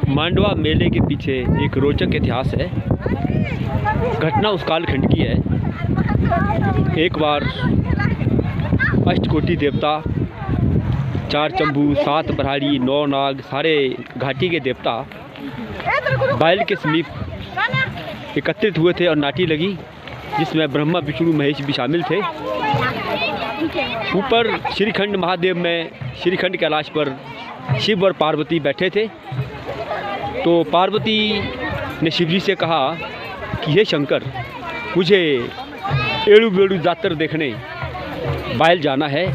मांडवा मेले के पीछे एक रोचक इतिहास है। घटना उस कालखंड की है। एक बार अष्टकोटि देवता, 4 चंबू, 7 प्रहरी, 9 नाग, सारे घाटी के देवता बैल के समीप एकत्रित हुए थे और नाटी लगी, जिसमें ब्रह्मा, विष्णु, महेश भी शामिल थे। ऊपर श्रीखंड महादेव में श्रीखंड कैलाश पर शिव और पार्वती बैठे थे। तो पार्वती ने शिवजी से कहा कि हे शंकर, मुझे एड़ू बेड़ू जातर देखने बैल जाना है।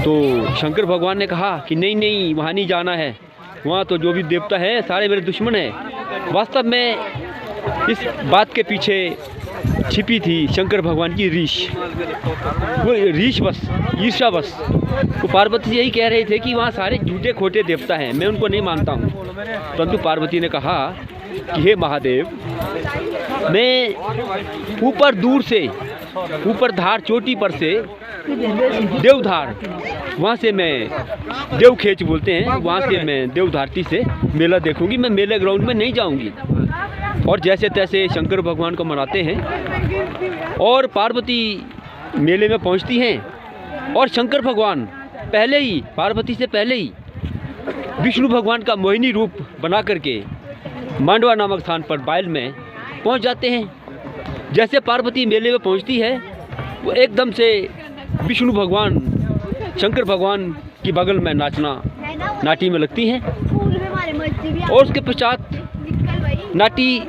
तो शंकर भगवान ने कहा कि नहीं नहीं, वहाँ नहीं जाना है, वहाँ तो जो भी देवता हैं सारे मेरे दुश्मन हैं। वास्तव में इस बात के पीछे छिपी थी शंकर भगवान की रीछ, वो रीछ बस, ईर्ष्या बस। तो पार्वती यही कह रहे थे कि वहाँ सारे झूठे खोटे देवता हैं, मैं उनको नहीं मानता हूँ। परंतु पार्वती ने कहा कि हे महादेव, मैं ऊपर दूर से, ऊपर धार चोटी पर से देवधार, वहाँ से मैं देवखेच बोलते हैं, वहाँ से मैं देवधारती से मेला देखूंगी। मैं मेले ग्राउंड में नहीं जाऊंगी। और जैसे तैसे शंकर भगवान को मनाते हैं और पार्वती मेले में पहुँचती हैं। और शंकर भगवान पहले ही, पार्वती से पहले ही विष्णु भगवान का मोहिनी रूप बना करके मांडवा नामक स्थान पर बैल में पहुंच जाते हैं। जैसे पार्वती मेले में पहुंचती है, वो एकदम से विष्णु भगवान, शंकर भगवान की बगल में नाटी में लगती हैं। और उसके पश्चात नाटी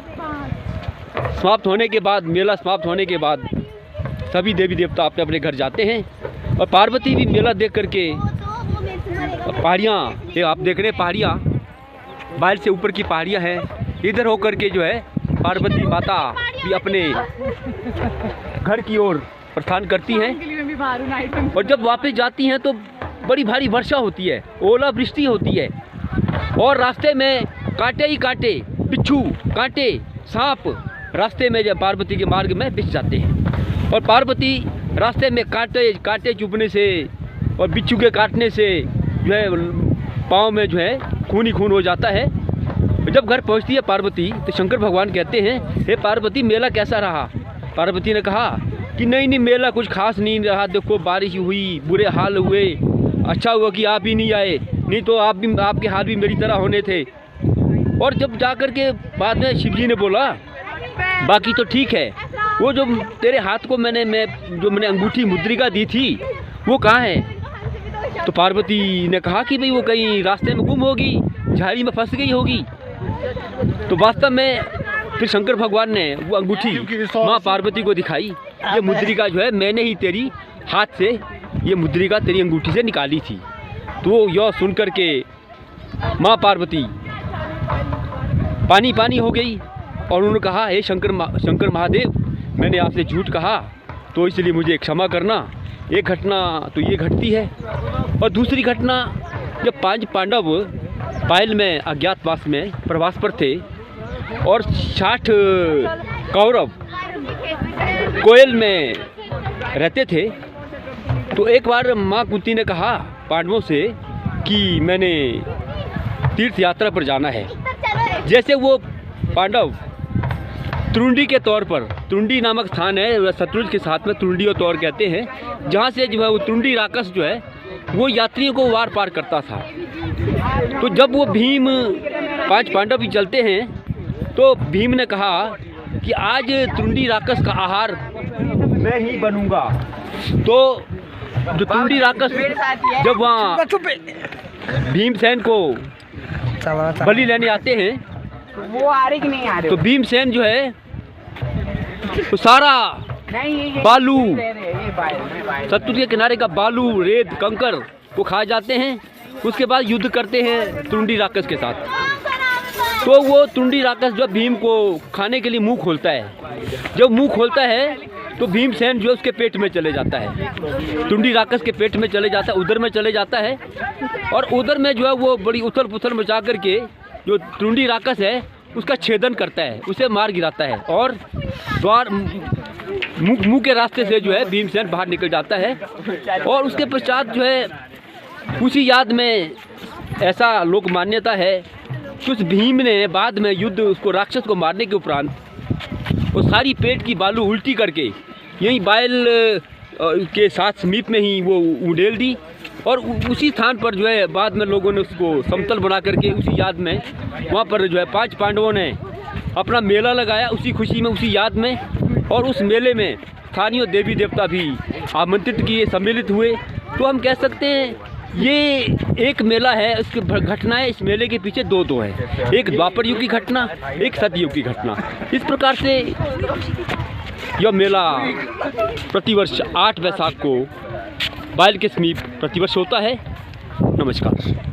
समाप्त होने के बाद, मेला समाप्त होने के बाद सभी देवी देवता अपने अपने घर जाते हैं। और पार्वती भी मेला देख करके पहाड़ियाँ, ये आप देख रहे हैं पहाड़ियाँ, बैल से ऊपर की पहाड़ियाँ हैं, इधर होकर के जो है पार्वती माता भी अपने घर की ओर प्रस्थान करती हैं। और जब वापस जाती हैं तो बड़ी भारी वर्षा होती है, ओलावृष्टि होती है। और रास्ते में कांटे ही कांटे, बिच्छू, कांटे, सांप रास्ते में जब पार्वती के मार्ग में बिछ जाते हैं। और पार्वती रास्ते में कांटे चुभने से और बिच्छू के काटने से जो है पाँव में जो है खून ही खून हो जाता है। जब घर पहुंचती है पार्वती, तो शंकर भगवान कहते हैं, हे पार्वती, मेला कैसा रहा? पार्वती ने कहा कि नहीं नहीं, मेला कुछ खास नहीं रहा, देखो बारिश हुई, बुरे हाल हुए, अच्छा हुआ कि आप ही नहीं आए, नहीं तो आप भी, आपके हाल भी मेरी तरह होने थे। और जब जाकर के बाद में शिवजी ने बोला, बाकी तो ठीक है, वो जो तेरे हाथ को मैंने अंगूठी मुद्रिका दी थी, वो कहाँ है? तो पार्वती ने कहा कि भाई वो कहीं रास्ते में गुम होगी, झाड़ी में फंस गई होगी। तो वास्तव में फिर शंकर भगवान ने वो अंगूठी माँ पार्वती को दिखाई। ये मुद्रिका जो है मैंने ही तेरी हाथ से, ये मुद्रिका तेरी अंगूठी से निकाली थी। तो यह सुन कर के माँ पार्वती पानी पानी हो गई और उन्होंने कहा, हे शंकर महादेव, मैंने आपसे झूठ कहा, तो इसलिए मुझे क्षमा करना। एक घटना तो ये घटती है। और दूसरी घटना, जब 5 पांडव बैल में अज्ञातवास में प्रवास पर थे और 60 कौरव कोयल में रहते थे, तो एक बार माँ कुंती ने कहा पांडवों से कि मैंने तीर्थ यात्रा पर जाना है। जैसे वो पांडव तुरुंडी के तौर पर, तुरुंडी नामक स्थान है, शत्रुंज के साथ में तुरुंडी और तौर कहते हैं, जहाँ से जो है वो तुरुंडी राक्षस जो है वो यात्रियों को वार पार करता था। तो जब वो भीम, 5 पांडव भी चलते हैं, तो भीम ने कहा कि आज तुरुंडी राक्षस का आहार मैं ही बनूंगा। तो जो तुरुंडी राक्षस जब वहाँ भीमसेन को बलि लेने आते हैं, वो आ रही कि नहीं आ रही? तो भीमसेन जो है तो सारा बालू, सतलुज के किनारे का बालू, रेत, कंकर को खा जाते हैं। उसके बाद युद्ध करते हैं तुरुंडी राक्षस के साथ। तो वो तुरुंडी राक्षस जो भीम को खाने के लिए मुंह खोलता है। जब मुंह खोलता है तो भीमसेन जो उसके पेट में चले जाता है, तुरुंडी राक्षस के पेट में चले जाता है, उदर में चले जाता है। और उदर में जो है वो बड़ी उथल पुथल मचा करके जो तुरुंडी राक्षस है उसका छेदन करता है, उसे मार गिराता है। और द्वार मुंह के रास्ते से जो है भीमसेन बाहर निकल जाता है। और उसके पश्चात जो है उसी याद में ऐसा लोक मान्यता है उस भीम ने बाद में युद्ध उसको राक्षस को मारने के उपरांत वो सारी पेट की बालू उल्टी करके यही बायल के साथ समीप में ही वो उड़ेल दी और उसी स्थान पर जो है बाद में लोगों ने उसको समतल बना करके उसी याद में वहाँ पर जो है 5 पांडवों ने अपना मेला लगाया उसी खुशी में, उसी याद में। और उस मेले में स्थानीय देवी देवता भी आमंत्रित किए, सम्मिलित हुए। तो हम कह सकते हैं ये एक मेला है, उसकी घटनाएं इस मेले के पीछे दो है, एक द्वापर युग की घटना, एक सतयुग की घटना। इस प्रकार से यह मेला प्रतिवर्ष 8 वैशाख को बायल के समीप प्रतिवर्ष होता है। नमस्कार।